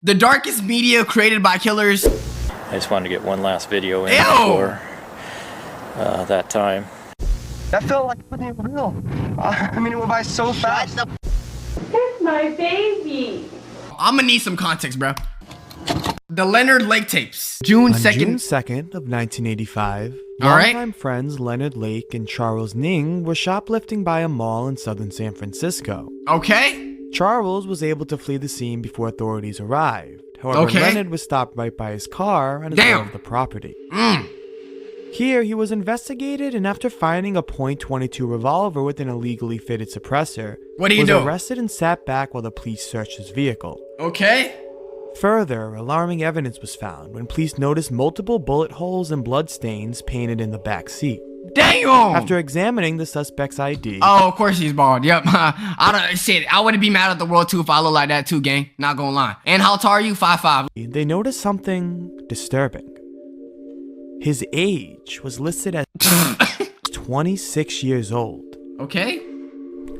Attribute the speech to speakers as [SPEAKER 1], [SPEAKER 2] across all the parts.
[SPEAKER 1] The darkest media created by killers.
[SPEAKER 2] I just wanted to get one last video in
[SPEAKER 1] Ew.
[SPEAKER 2] before that time.
[SPEAKER 3] That felt like it wasn't even real. I mean, it went by so fast.
[SPEAKER 4] That's my baby.
[SPEAKER 1] I'm gonna need some context, bro. The Leonard Lake tapes. June
[SPEAKER 5] On
[SPEAKER 1] 2nd.
[SPEAKER 5] June 2nd of 1985,
[SPEAKER 1] All right.
[SPEAKER 5] longtime friends Leonard Lake and Charles Ning were shoplifting by a mall in southern San Francisco.
[SPEAKER 1] Okay.
[SPEAKER 5] Charles was able to flee the scene before authorities arrived. However,
[SPEAKER 1] Okay.
[SPEAKER 5] Leonard was stopped right by his car and as
[SPEAKER 1] Damn.
[SPEAKER 5] well as the property.
[SPEAKER 1] Mm.
[SPEAKER 5] Here, he was investigated, and after finding a .22 revolver with an illegally fitted suppressor,
[SPEAKER 1] What do you
[SPEAKER 5] was
[SPEAKER 1] do?
[SPEAKER 5] arrested and sat back while the police searched his vehicle.
[SPEAKER 1] Okay.
[SPEAKER 5] Further, alarming evidence was found when police noticed multiple bullet holes and bloodstains painted in the back seat.
[SPEAKER 1] Damn.
[SPEAKER 5] After examining the suspect's ID,
[SPEAKER 1] Oh, of course he's bald. Yep. I wouldn't be mad at the world too if I look like that too, gang. Not gonna lie. And how tall are you? 5'5".
[SPEAKER 5] they noticed something disturbing. His age was listed as 26 years old.
[SPEAKER 1] Okay.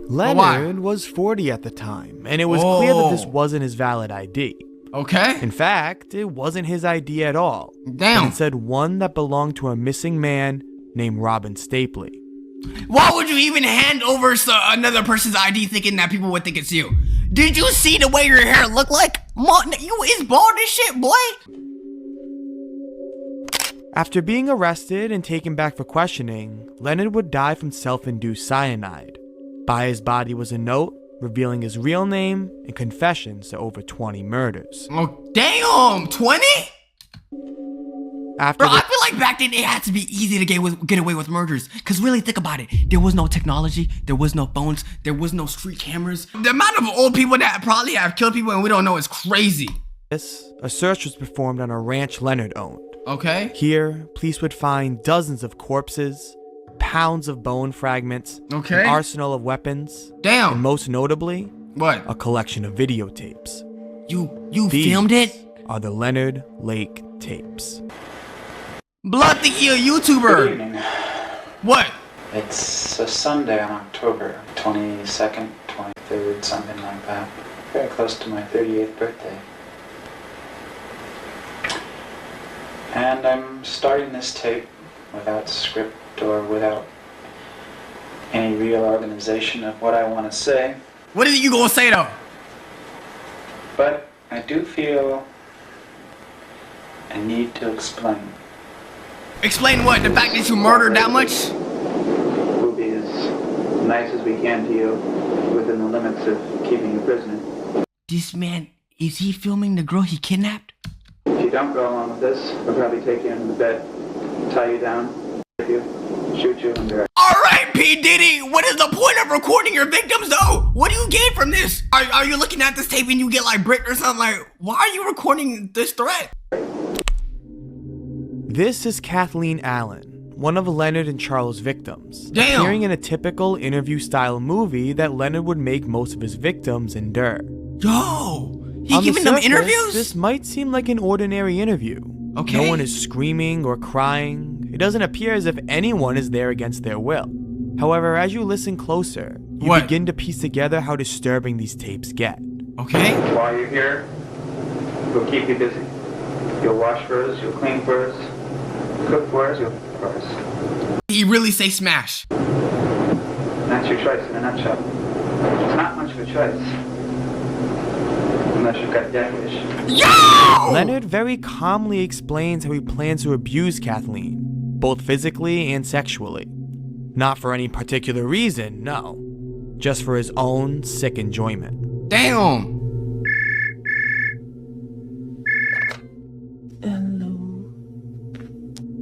[SPEAKER 5] Leonard was 40 at the time, and it was clear that this
[SPEAKER 1] Oh.
[SPEAKER 5] wasn't his valid ID.
[SPEAKER 1] Okay.
[SPEAKER 5] In fact, it wasn't his ID at all.
[SPEAKER 1] Damn.
[SPEAKER 5] It said one that belonged to a missing man named Robin Stapley.
[SPEAKER 1] Why would you even hand over another person's ID thinking that people would think it's you? Did you see the way your hair looked like? You is bald as shit, boy.
[SPEAKER 5] After being arrested and taken back for questioning, Leonard would die from self-induced cyanide. By his body was a note revealing his real name and confessions to over 20 murders.
[SPEAKER 1] Oh, damn. 20?
[SPEAKER 5] After
[SPEAKER 1] Bro, I
[SPEAKER 5] the-
[SPEAKER 1] feel like back then it had to be easy to get away with murders. Because really, think about it. There was no technology. There was no phones. There was no street cameras. The amount of old people that probably have killed people and we don't know is crazy.
[SPEAKER 5] a search was performed on a ranch Leonard owned.
[SPEAKER 1] Okay.
[SPEAKER 5] Here, police would find dozens of corpses, pounds of bone fragments,
[SPEAKER 1] Okay.
[SPEAKER 5] an arsenal of weapons, and
[SPEAKER 1] Damn.
[SPEAKER 5] most notably,
[SPEAKER 1] What?
[SPEAKER 5] a collection of videotapes.
[SPEAKER 1] You
[SPEAKER 5] These
[SPEAKER 1] filmed it?
[SPEAKER 5] are the Leonard Lake tapes.
[SPEAKER 1] Blood thinking you're a
[SPEAKER 6] Good
[SPEAKER 1] YouTuber.
[SPEAKER 6] evening.
[SPEAKER 1] What?
[SPEAKER 6] It's a Sunday on October 22nd, 23rd, something like that. Very close to my 38th birthday. And I'm starting this tape without script or without any real organization of what I want to say.
[SPEAKER 1] What is you gonna say though?
[SPEAKER 6] But I do feel a need to explain.
[SPEAKER 1] Explain what? The fact that you murdered that much?
[SPEAKER 6] We'll be as nice as we can to you within the limits of keeping you prisoner.
[SPEAKER 1] This man, is he filming the girl he kidnapped?
[SPEAKER 6] If you don't go along with this, we'll probably take you into the bed, tie you down, rape you, shoot you, and bury you.
[SPEAKER 1] Alright, P. Diddy, what is the point of recording your victims though? What do you gain from this? Are you looking at this tape and you get like bricked or something? Like, why are you recording this threat?
[SPEAKER 5] This is Kathleen Allen, one of Leonard and Charles' victims,
[SPEAKER 1] Damn.
[SPEAKER 5] appearing in a typical interview-style movie that Leonard would make most of his victims endure.
[SPEAKER 1] Yo, he
[SPEAKER 5] On the
[SPEAKER 1] giving them
[SPEAKER 5] surface,
[SPEAKER 1] interviews?
[SPEAKER 5] This might seem like an ordinary interview.
[SPEAKER 1] Okay.
[SPEAKER 5] No one is screaming or crying. It doesn't appear as if anyone is there against their will. However, as you listen closer, you
[SPEAKER 1] What?
[SPEAKER 5] begin to piece together how disturbing these tapes get.
[SPEAKER 1] Okay.
[SPEAKER 6] While you're here, we'll keep you busy. You'll wash for us, you'll clean for us, cook for us, you'll cook for us.
[SPEAKER 1] He really say smash.
[SPEAKER 6] That's your choice in a nutshell. It's not much of a choice. Unless you've got death wish.
[SPEAKER 1] Yo!
[SPEAKER 5] Leonard very calmly explains how he plans to abuse Kathleen, both physically and sexually. Not for any particular reason, no. Just for his own sick enjoyment.
[SPEAKER 1] Damn.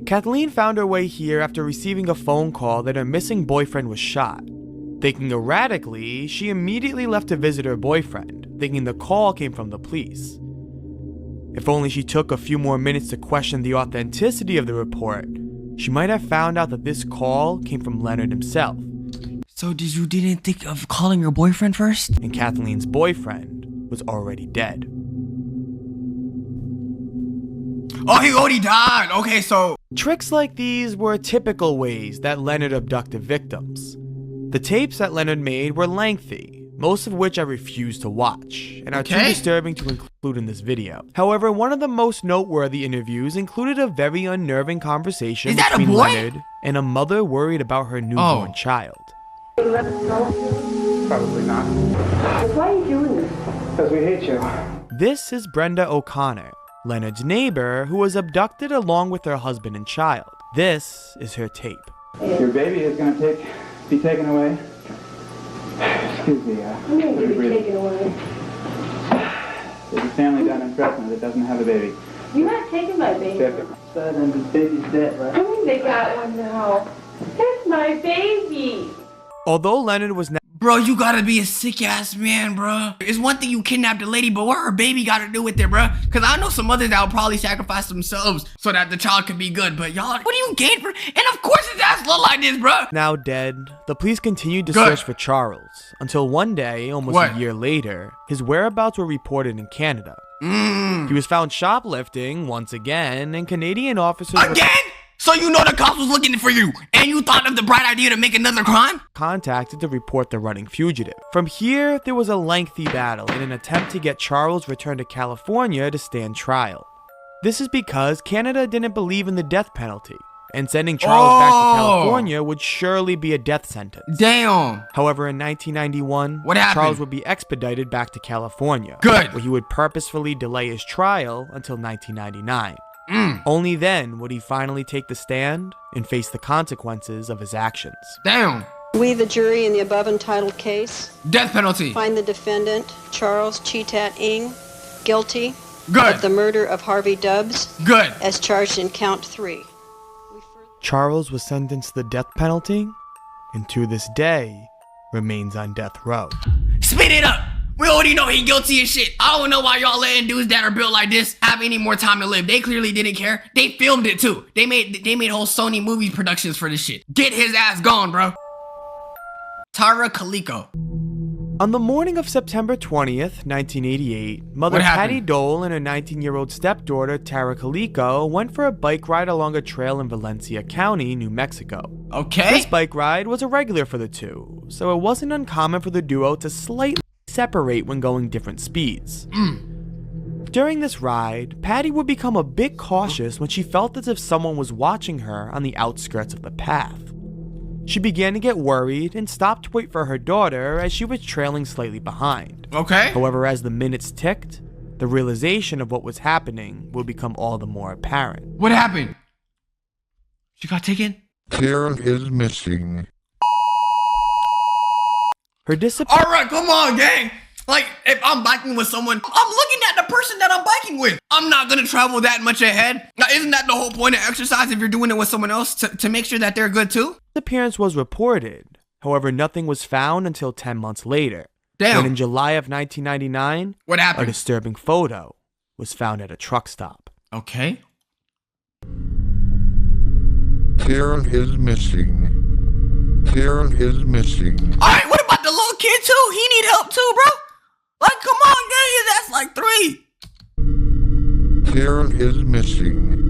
[SPEAKER 5] Kathleen found her way here after receiving a phone call that her missing boyfriend was shot. Thinking erratically, she immediately left to visit her boyfriend, thinking the call came from the police. If only she took a few more minutes to question the authenticity of the report, she might have found out that this call came from Leonard himself,
[SPEAKER 1] So you didn't think of calling your boyfriend first?
[SPEAKER 5] and Kathleen's boyfriend was already dead.
[SPEAKER 1] Oh, he already died. Okay, so
[SPEAKER 5] Tricks like these were typical ways that Leonard abducted victims. The tapes that Leonard made were lengthy, most of which I refuse to watch, and are too
[SPEAKER 1] Okay.
[SPEAKER 5] disturbing to include in this video. However, one of the most noteworthy interviews included a very unnerving conversation
[SPEAKER 1] Is that a
[SPEAKER 5] between
[SPEAKER 1] boy?
[SPEAKER 5] Leonard and a mother worried about her newborn
[SPEAKER 1] Oh.
[SPEAKER 5] child.
[SPEAKER 3] Probably not.
[SPEAKER 4] Why are you doing this?
[SPEAKER 3] Because we hate you.
[SPEAKER 5] This is Brenda O'Connor, Leonard's neighbor, who was abducted along with her husband and child. This is her tape.
[SPEAKER 6] Your baby is going to be taken away. Excuse me.
[SPEAKER 4] I'm going to be taken away.
[SPEAKER 6] There's a family down in Fresno that doesn't have a baby.
[SPEAKER 4] You're not taking my baby.
[SPEAKER 3] Son and the baby's dead, right?
[SPEAKER 4] I mean, they got one now. That's my baby.
[SPEAKER 5] Although Leonard was
[SPEAKER 1] Bro, you gotta be a sick ass man, bro. It's one thing you kidnapped a lady, but what her baby gotta do with it, bro? Cause I know some mothers that will probably sacrifice themselves so that the child can be good. But y'all, what do you gain for? And of course his ass look like this, bro.
[SPEAKER 5] now dead, the police continued to
[SPEAKER 1] Good.
[SPEAKER 5] search for Charles until one day, almost
[SPEAKER 1] What?
[SPEAKER 5] a year later, his whereabouts were reported in Canada. He was found shoplifting once again, and Canadian officers were
[SPEAKER 1] Again? So you know the cops was looking for you, and you thought of the bright idea to make another crime?
[SPEAKER 5] contacted to report the running fugitive. From here, there was a lengthy battle in an attempt to get Charles returned to California to stand trial. This is because Canada didn't believe in the death penalty, and sending Charles back to California would surely be a death sentence.
[SPEAKER 1] Damn.
[SPEAKER 5] However, in 1991,
[SPEAKER 1] What happened?
[SPEAKER 5] Charles would be expedited back to California,
[SPEAKER 1] Good.
[SPEAKER 5] where he would purposefully delay his trial until 1999. Only then would he finally take the stand and face the consequences of his actions.
[SPEAKER 1] Damn.
[SPEAKER 7] We, the jury, in the above entitled case,
[SPEAKER 1] Death penalty.
[SPEAKER 7] find the defendant, Charles Cheetat Ng, guilty
[SPEAKER 1] Good.
[SPEAKER 7] of the murder of Harvey Dubbs,
[SPEAKER 1] Good.
[SPEAKER 7] as charged in count 3.
[SPEAKER 5] Charles was sentenced to the death penalty, and to this day, remains on death row.
[SPEAKER 1] Spit it up. We already know he guilty as shit. I don't know why y'all letting dudes that are built like this have any more time to live. They clearly didn't care. They filmed it too. They made whole Sony movie productions for this shit. Get his ass gone, bro. Tara Calico.
[SPEAKER 5] On the morning of September 20th, 1988, mother
[SPEAKER 1] What happened?
[SPEAKER 5] Patty Dole and her 19-year-old stepdaughter Tara Calico went for a bike ride along a trail in Valencia County, New Mexico.
[SPEAKER 1] Okay.
[SPEAKER 5] This bike ride was a regular for the two, so it wasn't uncommon for the duo to slightly separate when going different speeds. During this ride, Patty would become a bit cautious when she felt as if someone was watching her on the outskirts of the path. She began to get worried and stopped to wait for her daughter as she was trailing slightly behind.
[SPEAKER 1] Okay.
[SPEAKER 5] However, as the minutes ticked, the realization of what was happening would become all the more apparent.
[SPEAKER 1] What happened? She got taken?
[SPEAKER 8] Tara is missing.
[SPEAKER 5] Her disappearance.
[SPEAKER 1] Alright, come on, gang. Like, if I'm biking with someone, I'm looking at the person that I'm biking with. I'm not gonna travel that much ahead. Now, isn't that the whole point of exercise if you're doing it with someone else to make sure that they're good too?
[SPEAKER 5] Disappearance was reported. However, nothing was found until 10 months later.
[SPEAKER 1] Damn.
[SPEAKER 5] When in July of 1999,
[SPEAKER 1] What
[SPEAKER 5] a
[SPEAKER 1] happened?
[SPEAKER 5] disturbing photo was found at a truck stop.
[SPEAKER 1] Okay.
[SPEAKER 8] Tara is missing. Tara is missing.
[SPEAKER 1] Alright, what about the little kid too? He need help too, bro. Like, come on, gang, that's like 3.
[SPEAKER 8] Tara is missing.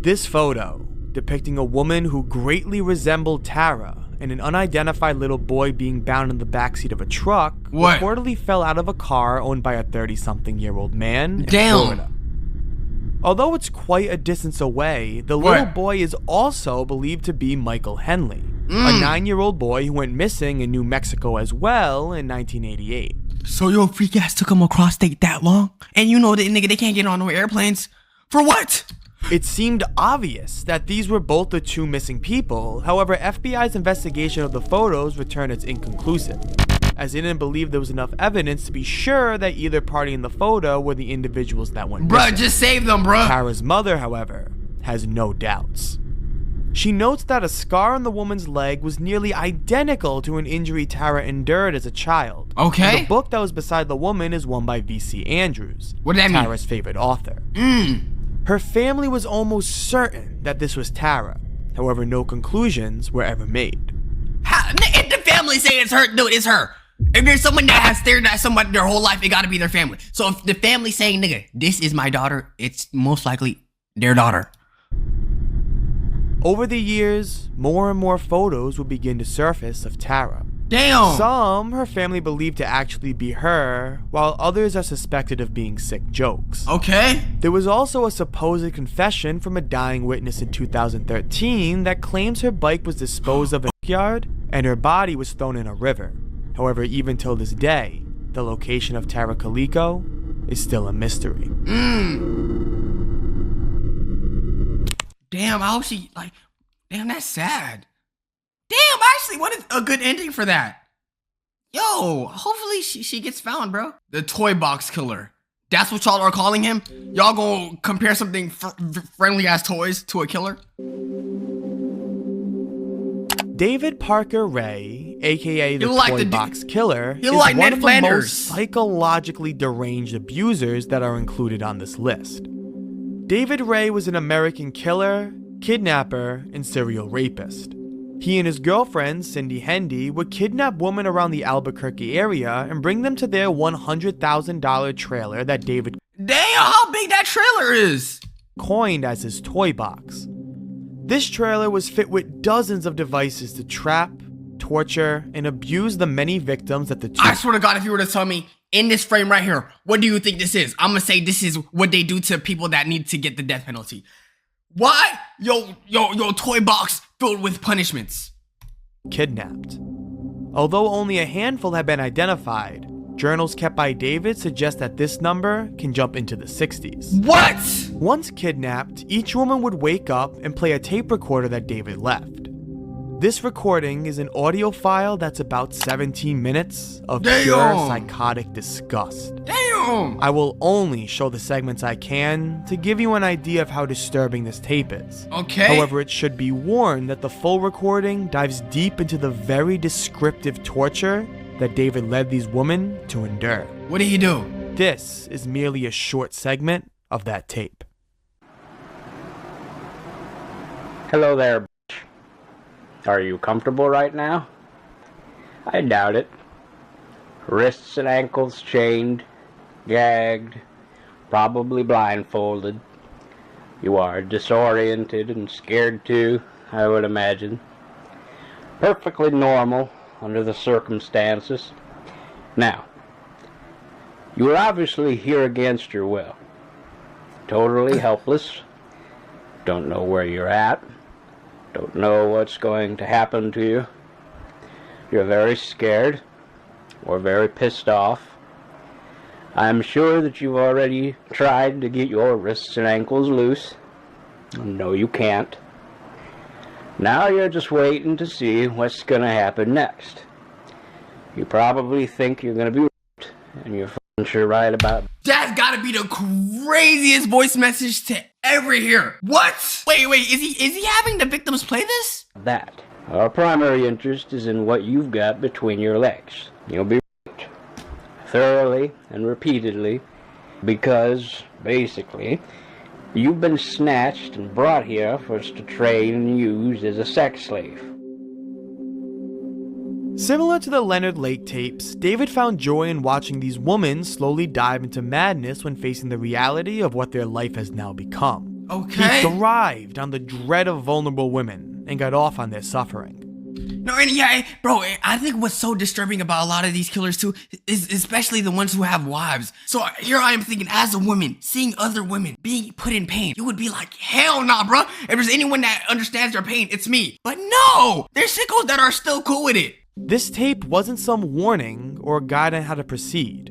[SPEAKER 5] This photo, depicting a woman who greatly resembled Tara and an unidentified little boy being bound in the backseat of a truck,
[SPEAKER 1] What?
[SPEAKER 5] reportedly fell out of a car owned by a 30-something-year-old man in
[SPEAKER 1] Damn.
[SPEAKER 5] Florida. Although it's quite a distance away, the
[SPEAKER 1] What?
[SPEAKER 5] little boy is also believed to be Michael Henley, a 9-year-old boy who went missing in New Mexico as well in 1988.
[SPEAKER 1] So your freak ass took him across state that long? And you know that nigga, they can't get on no airplanes? For what?
[SPEAKER 5] It seemed obvious that these were both the two missing people. However, FBI's investigation of the photos returned as inconclusive, as they didn't believe there was enough evidence to be sure that either party in the photo were the individuals that went
[SPEAKER 1] Bruh,
[SPEAKER 5] missing.
[SPEAKER 1] just save them, bruh.
[SPEAKER 5] Tara's mother, however, has no doubts. She notes that a scar on the woman's leg was nearly identical to an injury Tara endured as a child.
[SPEAKER 1] Okay.
[SPEAKER 5] And the book that was beside the woman is one by V.C. Andrews,
[SPEAKER 1] What does that mean?
[SPEAKER 5] Tara's favorite author. Her family was almost certain that this was Tara. However, no conclusions were ever made.
[SPEAKER 1] If the family say it's her, dude, it's her. If there's someone that has stared at somebody their whole life, it gotta be their family. So if the family saying, nigga, this is my daughter, it's most likely their daughter.
[SPEAKER 5] Over the years, more and more photos would begin to surface of Tara.
[SPEAKER 1] Damn.
[SPEAKER 5] Some her family believed to actually be her, while others are suspected of being sick jokes.
[SPEAKER 1] Okay.
[SPEAKER 5] There was also a supposed confession from a dying witness in 2013 that claims her bike was disposed of in a yard and her body was thrown in a river. However, even till this day, the location of Tara Kaliko is still a mystery.
[SPEAKER 1] Damn, I hope she, like, damn, that's sad. Damn, I actually wanted a good ending for that. Yo, hopefully she gets found, bro. The toy box killer. That's what y'all are calling him? Y'all gonna compare something friendly as toys to a killer?
[SPEAKER 5] David Parker Ray, aka the
[SPEAKER 1] like
[SPEAKER 5] Toy
[SPEAKER 1] the
[SPEAKER 5] Box Killer, is
[SPEAKER 1] like
[SPEAKER 5] one
[SPEAKER 1] Ned
[SPEAKER 5] of the
[SPEAKER 1] Flanders.
[SPEAKER 5] most psychologically deranged abusers that are included on this list. David Ray was an American killer, kidnapper, and serial rapist. He and his girlfriend, Cindy Hendy, would kidnap women around the Albuquerque area and bring them to their $100,000 trailer that David
[SPEAKER 1] Damn, how big that trailer is!
[SPEAKER 5] coined as his toy box. This trailer was fit with dozens of devices to trap, torture, and abuse the many victims that the two
[SPEAKER 1] I swear to God, if you were to tell me, in this frame right here, what do you think this is? I'm gonna say this is what they do to people that need to get the death penalty. What? Yo, toy box filled with punishments.
[SPEAKER 5] kidnapped. Although only a handful have been identified, journals kept by David suggest that this number can jump into the 60s.
[SPEAKER 1] What?
[SPEAKER 5] Once kidnapped, each woman would wake up and play a tape recorder that David left. This recording is an audio file that's about 17 minutes of pure
[SPEAKER 1] Damn.
[SPEAKER 5] psychotic disgust.
[SPEAKER 1] Damn!
[SPEAKER 5] I will only show the segments I can to give you an idea of how disturbing this tape is.
[SPEAKER 1] Okay.
[SPEAKER 5] However, it should be warned that the full recording dives deep into the very descriptive torture that David led these women to endure.
[SPEAKER 1] What did he do?
[SPEAKER 5] This is merely a short segment of that tape.
[SPEAKER 9] Hello there, bitch. Are you comfortable right now? I doubt it. Wrists and ankles chained, gagged, probably blindfolded. You are disoriented and scared too, I would imagine. Perfectly normal under the circumstances. Now, you are obviously here against your will. Totally helpless. Don't know where you're at. Don't know what's going to happen to you. You're very scared or very pissed off. I'm sure that you've already tried to get your wrists and ankles loose. No, you can't. Now you're just waiting to see what's going to happen next. You probably think you're going to be raped, and you're f***ing sure right about
[SPEAKER 1] That's gotta be the craziest voice message to ever hear. What? Wait, is he having the victims play this?
[SPEAKER 9] that. Our primary interest is in what you've got between your legs. You'll be raped thoroughly and repeatedly because, basically, you've been snatched and brought here for us to train and use as a sex slave.
[SPEAKER 5] Similar to the Leonard Lake tapes, David found joy in watching these women slowly dive into madness when facing the reality of what their life has now become.
[SPEAKER 1] Okay.
[SPEAKER 5] He thrived on the dread of vulnerable women and got off on their suffering.
[SPEAKER 1] No, and yeah, bro, I think what's so disturbing about a lot of these killers too is especially the ones who have wives. So here I am thinking, as a woman, seeing other women being put in pain, you would be like, hell nah, bro. If there's anyone that understands their pain, it's me. But no, there's sickos that are still cool with it.
[SPEAKER 5] This tape wasn't some warning or a guide on how to proceed.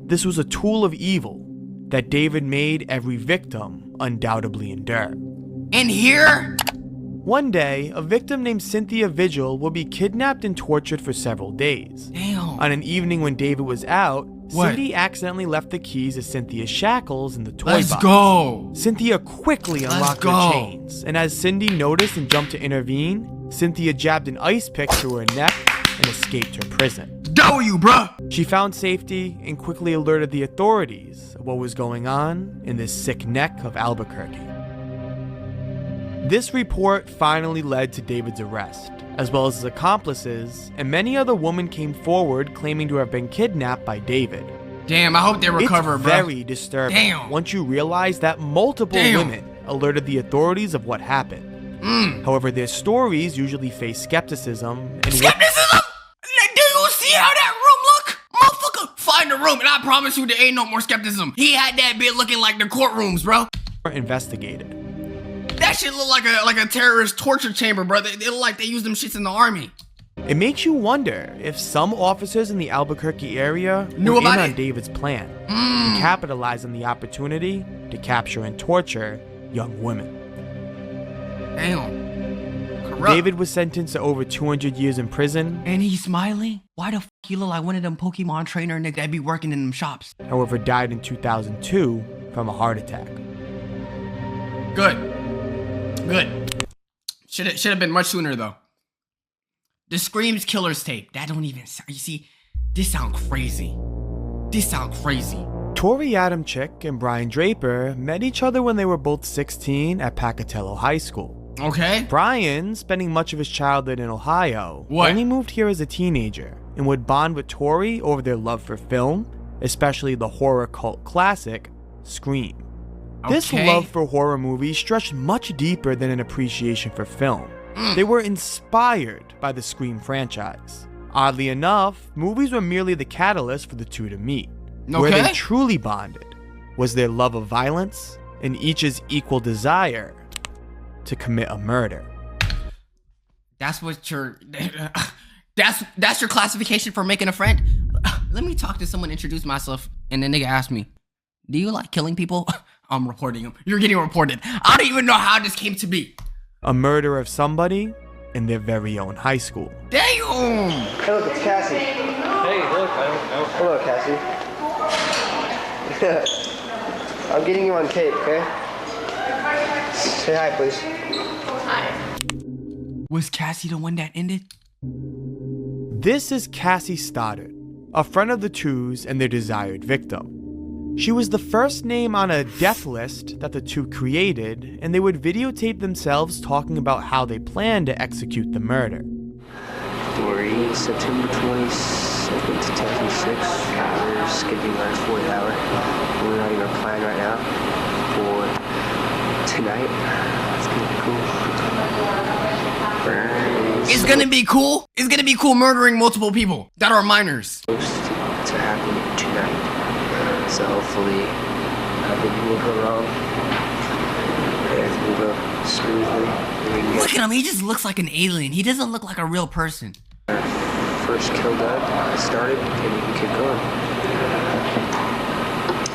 [SPEAKER 5] This was a tool of evil that David made every victim undoubtedly endure.
[SPEAKER 1] And here,
[SPEAKER 5] One day, a victim named Cynthia Vigil will be kidnapped and tortured for several days.
[SPEAKER 1] damn.
[SPEAKER 5] On an evening when David was out,
[SPEAKER 1] What?
[SPEAKER 5] Cindy accidentally left the keys to Cynthia's shackles in the toy
[SPEAKER 1] Let's
[SPEAKER 5] box.
[SPEAKER 1] go.
[SPEAKER 5] Cynthia quickly unlocked
[SPEAKER 1] go.
[SPEAKER 5] her chains, and as Cindy noticed and jumped to intervene, Cynthia jabbed an ice pick through her neck and escaped her prison.
[SPEAKER 1] W, bruh.
[SPEAKER 5] She found safety and quickly alerted the authorities of what was going on in this sick neck of Albuquerque. This report finally led to David's arrest, as well as his accomplices, and many other women came forward claiming to have been kidnapped by David.
[SPEAKER 1] Damn, I hope they recover,
[SPEAKER 5] It's
[SPEAKER 1] bro.
[SPEAKER 5] very disturbing
[SPEAKER 1] Damn.
[SPEAKER 5] once you realize that multiple
[SPEAKER 1] Damn.
[SPEAKER 5] women alerted the authorities of what happened. However, their stories usually face skepticism and
[SPEAKER 1] Skepticism? Do See how that room look? Motherfucker, find the room and I promise you there ain't no more skepticism. He had that bit looking like the courtrooms, bro.
[SPEAKER 5] Investigated.
[SPEAKER 1] That shit look like a terrorist torture chamber, bro. It look like they used them shits in the army.
[SPEAKER 5] It makes you wonder if some officers in the Albuquerque area
[SPEAKER 1] Knew
[SPEAKER 5] were in
[SPEAKER 1] about
[SPEAKER 5] on
[SPEAKER 1] it?
[SPEAKER 5] David's plan to capitalize on the opportunity to capture and torture young women.
[SPEAKER 1] Damn. Corrupt.
[SPEAKER 5] David was sentenced to over 200 years in prison,
[SPEAKER 1] And he's smiling? Why the f he look like one of them Pokemon trainer niggas that be working in them shops?
[SPEAKER 5] however died in 2002 from a heart attack.
[SPEAKER 1] Good. Good. Should have been much sooner though. The Screams Killers tape. That don't even sound. You see, this sound crazy. This sound crazy.
[SPEAKER 5] Tori Adamczyk and Brian Draper met each other when they were both 16 at Pocatello High School.
[SPEAKER 1] Okay.
[SPEAKER 5] Brian, spending much of his childhood in Ohio,
[SPEAKER 1] What?
[SPEAKER 5] only moved here as a teenager and would bond with Tori over their love for film, especially the horror cult classic, Scream. This
[SPEAKER 1] Okay.
[SPEAKER 5] love for horror movies stretched much deeper than an appreciation for film. They were inspired by the Scream franchise. Oddly enough, movies were merely the catalyst for the two to meet. Where they
[SPEAKER 1] Okay.
[SPEAKER 5] truly bonded was their love of violence and each's equal desire to commit a murder.
[SPEAKER 1] That's what your that's your classification for making a friend. Let me talk to someone, introduce myself, and the nigga asked me, "Do you like killing people?" I'm reporting him. You're getting reported. I don't even know how this came to be.
[SPEAKER 5] A murder of somebody in their very own high school.
[SPEAKER 1] Damn.
[SPEAKER 3] Hey, look, it's Cassie.
[SPEAKER 2] Hey, look,
[SPEAKER 3] Hello, Cassie. I'm getting you on tape, okay? Say hi, please.
[SPEAKER 1] Was Cassie the one that ended?
[SPEAKER 5] This is Cassie Stoddard, a friend of the twos and their desired victim. She was the first name on a death list that the two created, and they would videotape themselves talking about how they planned to execute the murder.
[SPEAKER 10] Story, September 22nd, 2006. We're skipping our 4th hour. We're writing our plan right now for tonight. It's gonna be cool.
[SPEAKER 1] It's gonna be cool. It's gonna be cool murdering multiple people that are minors.
[SPEAKER 10] Supposed to happen tonight. So hopefully nothing will go wrong. Everything will go smoothly. And we can
[SPEAKER 1] Look
[SPEAKER 10] get
[SPEAKER 1] at him. He just looks like an alien. He doesn't look like a real person.
[SPEAKER 10] our first kill done, started, and we can keep going.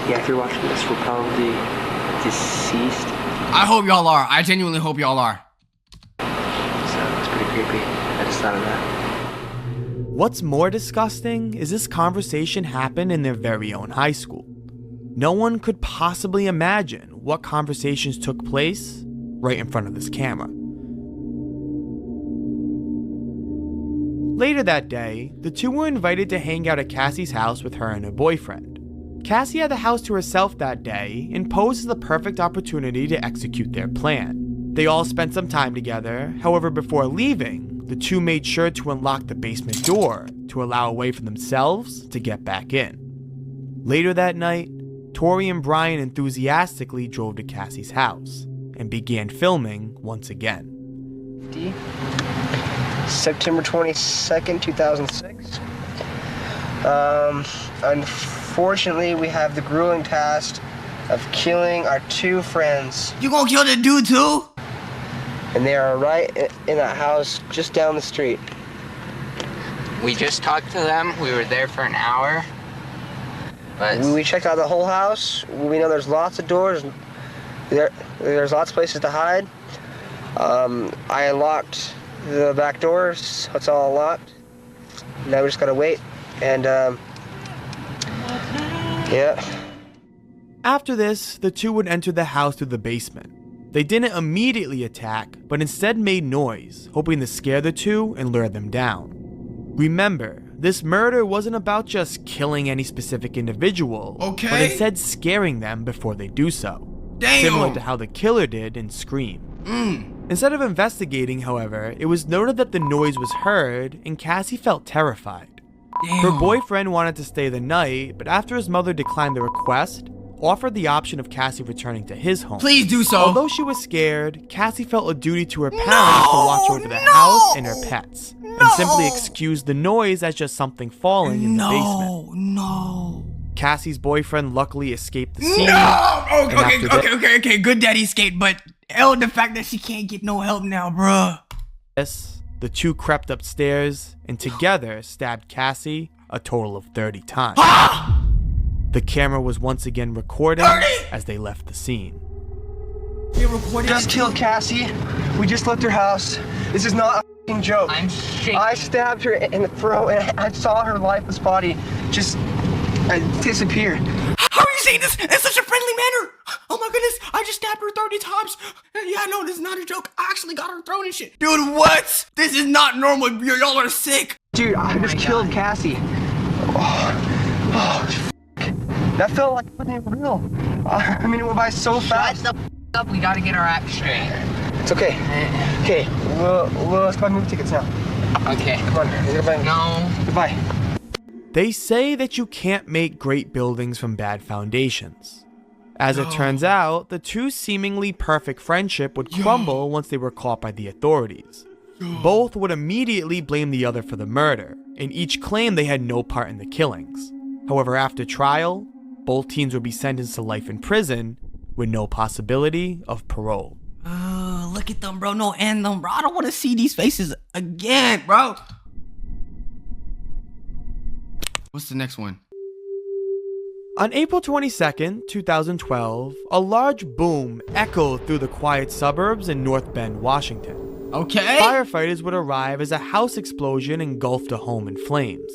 [SPEAKER 10] Yeah, if you're watching this, we're probably deceased.
[SPEAKER 1] I hope y'all are. I genuinely hope y'all are.
[SPEAKER 10] So it's pretty creepy. I just thought of that.
[SPEAKER 5] What's more disgusting is this conversation happened in their very own high school. No one could possibly imagine what conversations took place right in front of this camera. Later that day, the two were invited to hang out at Cassie's house with her and her boyfriend. Cassie had the house to herself that day and posed as the perfect opportunity to execute their plan. They all spent some time together, however before leaving, the two made sure to unlock the basement door to allow a way for themselves to get back in. Later that night, Tori and Brian enthusiastically drove to Cassie's house and began filming once again.
[SPEAKER 3] September 22nd, 2006. Unfortunately, we have the grueling task of killing our two friends.
[SPEAKER 1] You gonna kill the dude too?
[SPEAKER 3] And they are right in that house just down the street.
[SPEAKER 11] We just talked to them. We were there for an hour. But
[SPEAKER 3] We checked out the whole house. We know there's lots of doors. There's lots of places to hide. I unlocked the back doors, so it's all locked. Now we just gotta wait. And, yeah.
[SPEAKER 5] After this, the two would enter the house through the basement. They didn't immediately attack, but instead made noise, hoping to scare the two and lure them down. Remember, this murder wasn't about just killing any specific individual,
[SPEAKER 1] Okay.
[SPEAKER 5] but instead scaring them before they do so.
[SPEAKER 1] Damn.
[SPEAKER 5] Similar to how the killer did in Scream. Instead of investigating, however, it was noted that the noise was heard and Cassie felt terrified.
[SPEAKER 1] Damn.
[SPEAKER 5] Her boyfriend wanted to stay the night, but after his mother declined the request, offered the option of Cassie returning to his home.
[SPEAKER 1] Please do so.
[SPEAKER 5] Although she was scared, Cassie felt a duty to her parents to watch over the house and her pets, and simply excused the noise as just something falling in the basement.
[SPEAKER 1] No.
[SPEAKER 5] Cassie's boyfriend luckily escaped the scene.
[SPEAKER 1] No!
[SPEAKER 5] and after that-
[SPEAKER 1] Okay. Good daddy escaped, but the fact that she can't get no help now, bruh.
[SPEAKER 5] Yes, the two crept upstairs and together stabbed Cassie a total of 30 times. The camera was once again recording as they left the scene.
[SPEAKER 3] Just killed Cassie. We just left her house. This is not a f***ing joke.
[SPEAKER 11] I'm shaking.
[SPEAKER 3] I stabbed her in the throat and I saw her lifeless body just disappear.
[SPEAKER 1] How are you saying this in such a friendly manner? Oh my goodness, I just stabbed her 30 times. Yeah, no, this is not a joke. I actually got her throat and shit. Dude, what? This is not normal. Y'all are sick.
[SPEAKER 3] Dude, I just killed Cassie. That felt like it wasn't real. I mean, it went by so fast.
[SPEAKER 11] Shut the f*** up. We gotta get our act straight.
[SPEAKER 3] It's okay. Okay, let's buy movie tickets now.
[SPEAKER 11] Okay.
[SPEAKER 3] Come on, goodbye.
[SPEAKER 11] No.
[SPEAKER 3] Goodbye.
[SPEAKER 5] They say that you can't make great buildings from bad foundations. As it turns out, the two seemingly perfect friendship would crumble once they were caught by the authorities. Both would immediately blame the other for the murder, and each claimed they had no part in the killings. However, after trial, both teens would be sentenced to life in prison with no possibility of parole.
[SPEAKER 1] Look at them, bro. No, and them, bro. I don't want to see these faces again, bro. What's the next one?
[SPEAKER 5] On April 22nd, 2012, a large boom echoed through the quiet suburbs in North Bend, Washington.
[SPEAKER 1] Okay.
[SPEAKER 5] Firefighters would arrive as a house explosion engulfed a home in flames.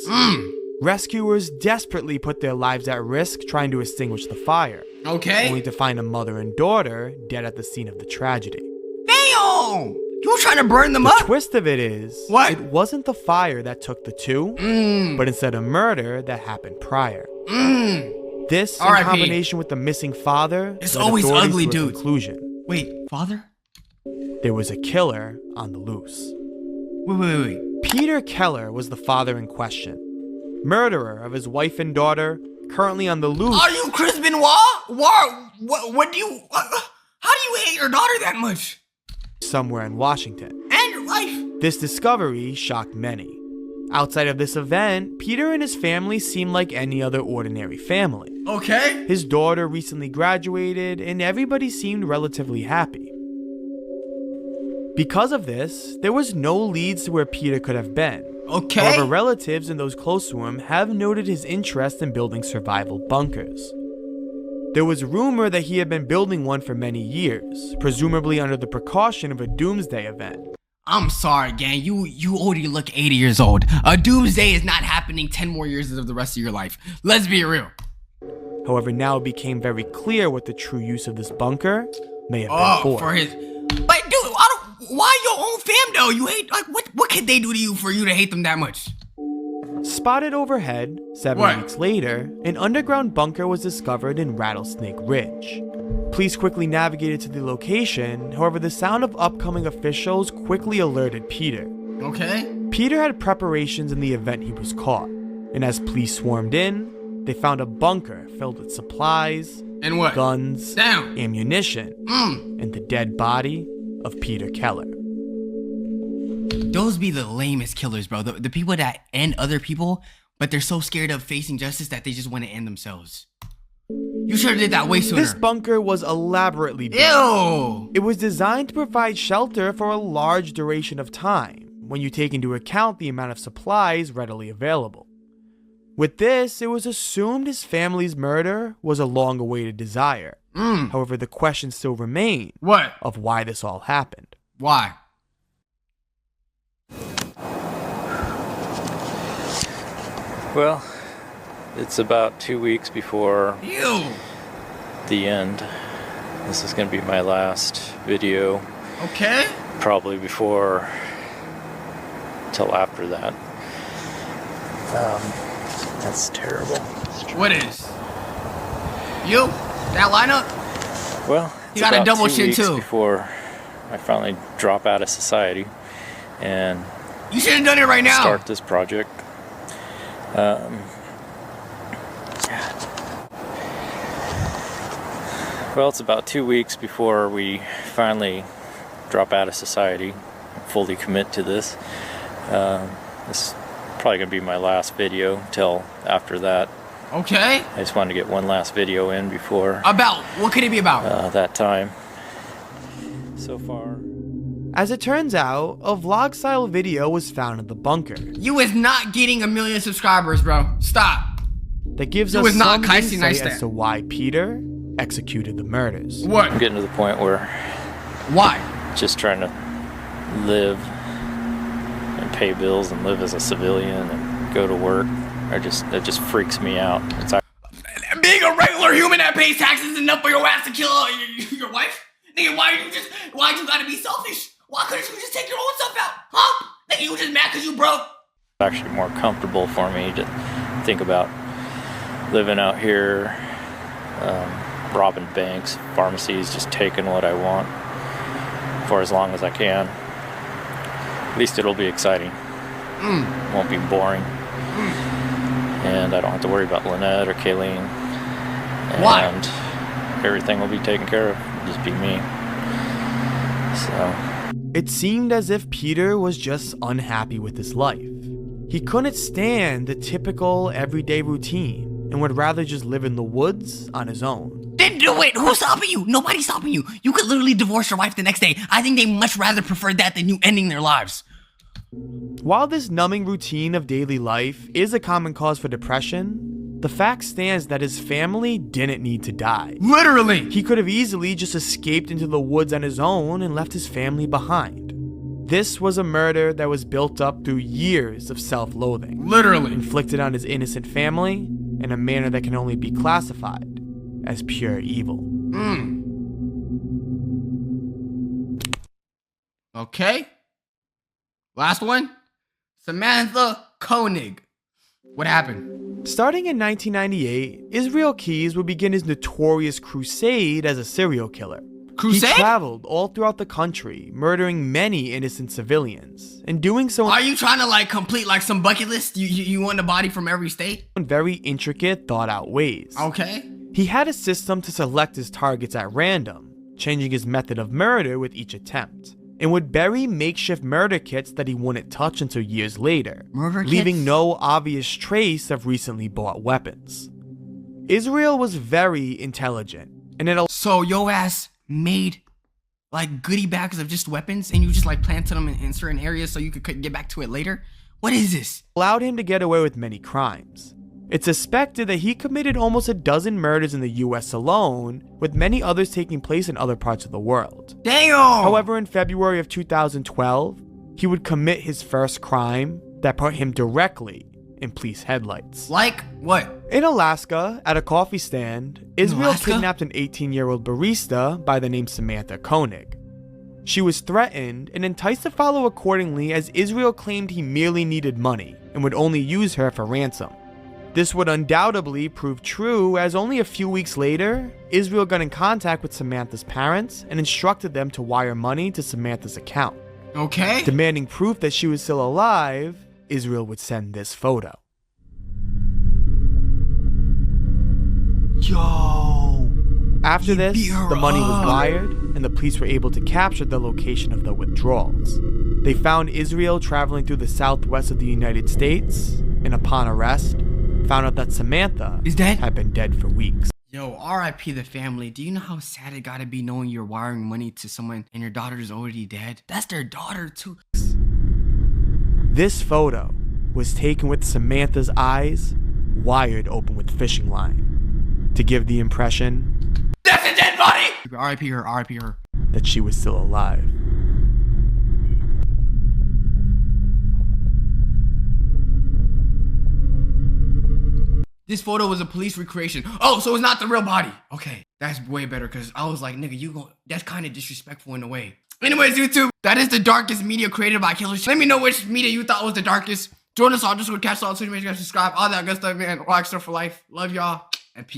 [SPEAKER 5] Rescuers desperately put their lives at risk trying to extinguish the fire.
[SPEAKER 1] Okay.
[SPEAKER 5] Only to find a mother and daughter dead at the scene of the tragedy.
[SPEAKER 1] Damn! You were trying to burn them
[SPEAKER 5] The
[SPEAKER 1] up?
[SPEAKER 5] twist of it is,
[SPEAKER 1] What?
[SPEAKER 5] it wasn't the fire that took the two, but instead a murder that happened prior. This, in
[SPEAKER 1] R.I.P.
[SPEAKER 5] combination with the missing father,
[SPEAKER 1] It's
[SPEAKER 5] led
[SPEAKER 1] always
[SPEAKER 5] authorities
[SPEAKER 1] ugly
[SPEAKER 5] to a
[SPEAKER 1] dudes.
[SPEAKER 5] conclusion.
[SPEAKER 1] Wait, father?
[SPEAKER 5] There was a killer on the loose.
[SPEAKER 1] Wait.
[SPEAKER 5] Peter Keller was the father in question. Murderer of his wife and daughter, currently on the loose.
[SPEAKER 1] Are you Chris Benoit? What do you... how do you hate your daughter that much?
[SPEAKER 5] Somewhere in Washington.
[SPEAKER 1] And your wife?
[SPEAKER 5] This discovery shocked many. Outside of this event, Peter and his family seemed like any other ordinary family.
[SPEAKER 1] Okay.
[SPEAKER 5] His daughter recently graduated, and everybody seemed relatively happy. Because of this, there was no leads to where Peter could have been.
[SPEAKER 1] Okay.
[SPEAKER 5] However, relatives and those close to him have noted his interest in building survival bunkers. There was rumor that he had been building one for many years, presumably under the precaution of a doomsday event.
[SPEAKER 1] I'm sorry, gang. You already look 80 years old. A doomsday is not happening 10 more years of the rest of your life. Let's be real.
[SPEAKER 5] However, now it became very clear what the true use of this bunker may have been for.
[SPEAKER 1] For his... But dude, why your own fam though? You hate... Like, what could they do to you for you to hate them that much?
[SPEAKER 5] Spotted overhead, 7 weeks later, an underground bunker was discovered in Rattlesnake Ridge. Police quickly navigated to the location, however the sound of upcoming officials quickly alerted Peter.
[SPEAKER 1] Okay.
[SPEAKER 5] Peter had preparations in the event he was caught, and as police swarmed in, they found a bunker filled with supplies,
[SPEAKER 1] and what?
[SPEAKER 5] Guns,
[SPEAKER 1] Damn.
[SPEAKER 5] ammunition, and the dead body of Peter Keller.
[SPEAKER 1] Those be the lamest killers, bro. The people that end other people, but they're so scared of facing justice that they just want to end themselves. You should have did that way sooner.
[SPEAKER 5] This bunker was elaborately built.
[SPEAKER 1] Ew!
[SPEAKER 5] It was designed to provide shelter for a large duration of time, when you take into account the amount of supplies readily available. With this, it was assumed his family's murder was a long-awaited desire. However, the question still remained of why this all happened.
[SPEAKER 1] Why?
[SPEAKER 2] Well, it's about 2 weeks before the end. This is going to be my last video.
[SPEAKER 1] Okay.
[SPEAKER 2] Probably before, till after that. That's terrible.
[SPEAKER 1] What is? You? That lineup?
[SPEAKER 2] Well,
[SPEAKER 1] you got a double
[SPEAKER 2] 2
[SPEAKER 1] chin
[SPEAKER 2] weeks
[SPEAKER 1] too.
[SPEAKER 2] Before I finally drop out of society and
[SPEAKER 1] you should have done it right now.
[SPEAKER 2] Start this project. Well, it's about 2 weeks before we finally drop out of society, fully commit to this. This is probably going to be my last video till after that.
[SPEAKER 1] Okay.
[SPEAKER 2] I just wanted to get one last video in before...
[SPEAKER 1] About? What could it be about?
[SPEAKER 2] That time. So far...
[SPEAKER 5] As it turns out, a vlog-style video was found in the bunker.
[SPEAKER 1] You is not getting 1 million subscribers, bro. Stop.
[SPEAKER 5] That gives
[SPEAKER 1] You
[SPEAKER 5] us
[SPEAKER 1] is not
[SPEAKER 5] some
[SPEAKER 1] Casey
[SPEAKER 5] insight
[SPEAKER 1] Neistat.
[SPEAKER 5] as to why Peter executed the murders.
[SPEAKER 1] What?
[SPEAKER 2] I'm getting to the point where...
[SPEAKER 1] Why?
[SPEAKER 2] Just trying to live and pay bills and live as a civilian and go to work. It just freaks me out. It's
[SPEAKER 1] being a regular human that pays taxes is enough for your ass to kill your wife? Nigga, why'd you gotta be selfish? Why couldn't you just take your own stuff out? Huh? Nigga, you just mad cause you broke?
[SPEAKER 2] It's actually more comfortable for me to think about living out here, robbing banks, pharmacies, just taking what I want for as long as I can. At least it'll be exciting. Won't be boring. And I don't have to worry about Lynette or Kayleen. And
[SPEAKER 1] Why?
[SPEAKER 2] Everything will be taken care of. It'll just be me. So...
[SPEAKER 5] It seemed as if Peter was just unhappy with his life. He couldn't stand the typical everyday routine and would rather just live in the woods on his own.
[SPEAKER 1] Then do it! Who's stopping you? Nobody's stopping you. You could literally divorce your wife the next day. I think they much rather prefer that than you ending their lives.
[SPEAKER 5] While this numbing routine of daily life is a common cause for depression, the fact stands that his family didn't need to die.
[SPEAKER 1] Literally!
[SPEAKER 5] He could have easily just escaped into the woods on his own and left his family behind. This was a murder that was built up through years of self-loathing.
[SPEAKER 1] Literally.
[SPEAKER 5] Inflicted on his innocent family in a manner that can only be classified as pure evil.
[SPEAKER 1] Okay. Last one. Samantha Koenig. What happened?
[SPEAKER 5] Starting in 1998, Israel Keyes would begin his notorious crusade as a serial killer.
[SPEAKER 1] Crusade?
[SPEAKER 5] He traveled all throughout the country, murdering many innocent civilians, and doing so
[SPEAKER 1] Are you trying to complete some bucket list? You want a body from every state?
[SPEAKER 5] in very intricate, thought-out ways.
[SPEAKER 1] Okay.
[SPEAKER 5] He had a system to select his targets at random, changing his method of murder with each attempt, and would bury makeshift murder kits that he wouldn't touch until years later, leaving
[SPEAKER 1] kits?
[SPEAKER 5] no obvious trace of recently bought weapons. Israel was very intelligent, and it
[SPEAKER 1] So your ass made goodie bags of just weapons and you just planted them in certain areas so you could get back to it later? What is this?
[SPEAKER 5] allowed him to get away with many crimes. It's suspected that he committed almost a dozen murders in the US alone, with many others taking place in other parts of the world.
[SPEAKER 1] Damn!
[SPEAKER 5] However, in February of 2012, he would commit his first crime that put him directly in police headlights.
[SPEAKER 1] Like what?
[SPEAKER 5] In Alaska, at a coffee stand, Israel
[SPEAKER 1] Alaska?
[SPEAKER 5] kidnapped an 18-year-old barista by the name Samantha Koenig. She was threatened and enticed to follow accordingly, as Israel claimed he merely needed money and would only use her for ransom. This would undoubtedly prove true, as only a few weeks later, Israel got in contact with Samantha's parents and instructed them to wire money to Samantha's account.
[SPEAKER 1] Okay.
[SPEAKER 5] Demanding proof that she was still alive, Israel would send this photo.
[SPEAKER 1] Yo!
[SPEAKER 5] After this,
[SPEAKER 1] beat her
[SPEAKER 5] the money was
[SPEAKER 1] up.
[SPEAKER 5] wired, and the police were able to capture the location of the withdrawals. They found Israel traveling through the southwest of the United States, and upon arrest, found out that Samantha
[SPEAKER 1] Is dead?
[SPEAKER 5] had been dead for weeks.
[SPEAKER 1] Yo, RIP the family. Do you know how sad it gotta be knowing you're wiring money to someone and your daughter's already dead? That's their daughter too.
[SPEAKER 5] This photo was taken with Samantha's eyes wired open with fishing line to give the impression
[SPEAKER 1] That's a dead body! RIP her, RIP her.
[SPEAKER 5] that she was still alive.
[SPEAKER 1] This photo was a police recreation. Oh, so it's not the real body. Okay, that's way better because I was like, nigga, that's kind of disrespectful in a way. Anyways, YouTube, that is the darkest media created by Killer. Let me know which media you thought was the darkest. Join us on Discord, catch us on Twitter, make sure you guys subscribe, all that good stuff, man. Rockstar for life. Love y'all.